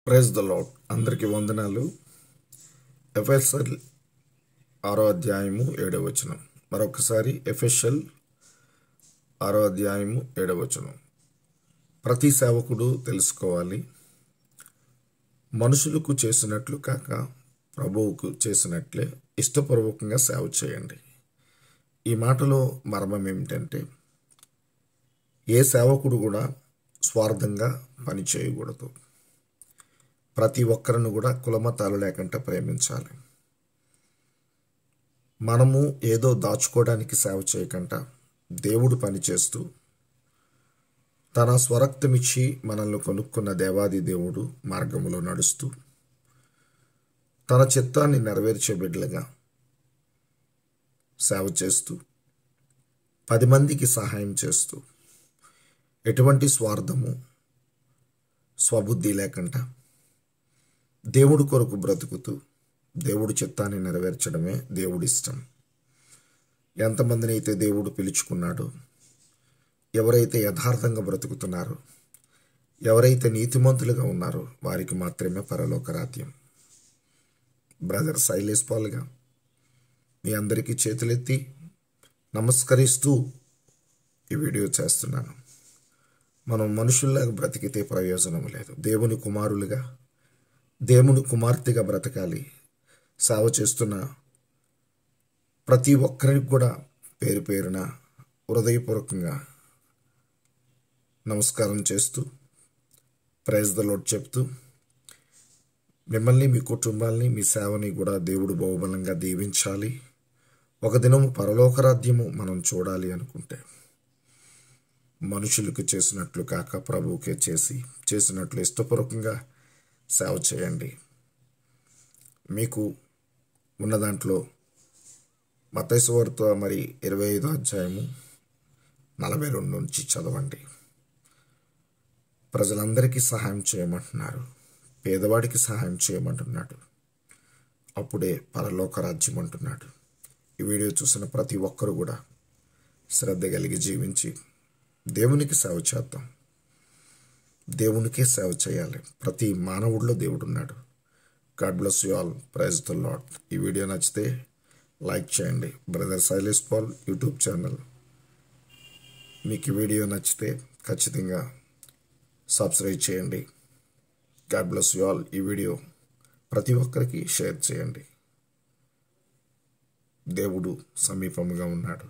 Praise the lord. అందరికీ వందనాలు. ఎఫెసల్ 6వ అధ్యాయము 7వ వచనం. మరొకసారి ఎఫెసల్ 6వ అధ్యాయము 7వ వచనం. ప్రతి సేవకుడు తెలుసుకోవాలి, మనుషులకు చేసినట్లు కాక ప్రభువుకు చేసినట్లే ఇష్టపూర్వకంగా సేవ చేయండి. ఈ మాటలో మర్మం ఏమిటంటే, ఏ సేవకుడు కూడా స్వార్థంగా పని చేయకూడదు. ప్రతి ఒక్కరిని కూడా కులమతాలు లేకుండా ప్రేమించాలి. మనము ఏదో దాచుకోవడానికి సేవ చేయకుండా దేవుడు పనిచేస్తూ తన స్వరక్తమిచ్చి మనల్ని కొనుక్కున్న దేవాది దేవుడు మార్గములో నడుస్తూ తన చిత్తాన్ని నెరవేర్చే బిడ్డలుగా సేవ చేస్తూ 10 మందికి సహాయం చేస్తూ ఎటువంటి స్వార్థము స్వబుద్ధి లేకుండా దేవుడు కొరకు బ్రతుకుతూ దేవుడి చిత్తాన్ని నెరవేర్చడమే దేవుడి ఇష్టం. ఎంతమందిని అయితే దేవుడు పిలుచుకున్నాడో, ఎవరైతే యథార్థంగా బ్రతుకుతున్నారో, ఎవరైతే నీతిమంతులుగా ఉన్నారో వారికి మాత్రమే పరలోక రాజ్యం. బ్రదర్ సైలేష్ పాల్గా మీ అందరికీ చేతులెత్తి నమస్కరిస్తూ ఈ వీడియో చేస్తున్నాను. మనం మనుషుల్లాగా బ్రతికితే ప్రయోజనం లేదు. దేవుని కుమారులుగా, దేవుని కుమార్తెగా బ్రతకాలి. సేవ చేస్తున్న ప్రతి ఒక్కరికి కూడా పేరు పేరున హృదయపూర్వకంగా నమస్కారం చేస్తూ ప్రైజ్ ద లార్డ్ చెప్తూ, మిమ్మల్ని, మీ కుటుంబాల్ని, మీ సేవని కూడా దేవుడు బహుబలంగా దీవించాలి. ఒక దినము పరలోక రాజ్యము మనం చూడాలి అనుకుంటే మనుషులకు చేసినట్లు కాక ప్రభువుకే చేసినట్లు ఇష్టపూర్వకంగా సేవ చేయండి. మీకు ఉన్న దాంట్లో మత్తయి సువార్త 25వ అధ్యాయము 42 నుంచి చదవండి. ప్రజలందరికీ సహాయం చేయమంటున్నారు, పేదవాడికి సహాయం చేయమంటున్నాడు. అప్పుడే పరలోక రాజ్యం అంటున్నాడు. ఈ వీడియో చూసిన ప్రతి ఒక్కరు కూడా శ్రద్ధ కలిగి జీవించి దేవునికి సేవ చేద్దాం. దేవునికే సేవ చేయాలి. ప్రతి మానవుడిలో దేవుడు ఉన్నాడు. God bless you all. Praise the Lord. ఈ వీడియో నచ్చితే లైక్ చేయండి. Brother Sailesh Paul YouTube channel. మీకు ఈ వీడియో నచ్చితే ఖచ్చితంగా సబ్స్క్రైబ్ చేయండి. God bless you all. ఈ వీడియో ప్రతి ఒక్కరికి షేర్ చేయండి. దేవుడు సమీపముగా ఉన్నాడు.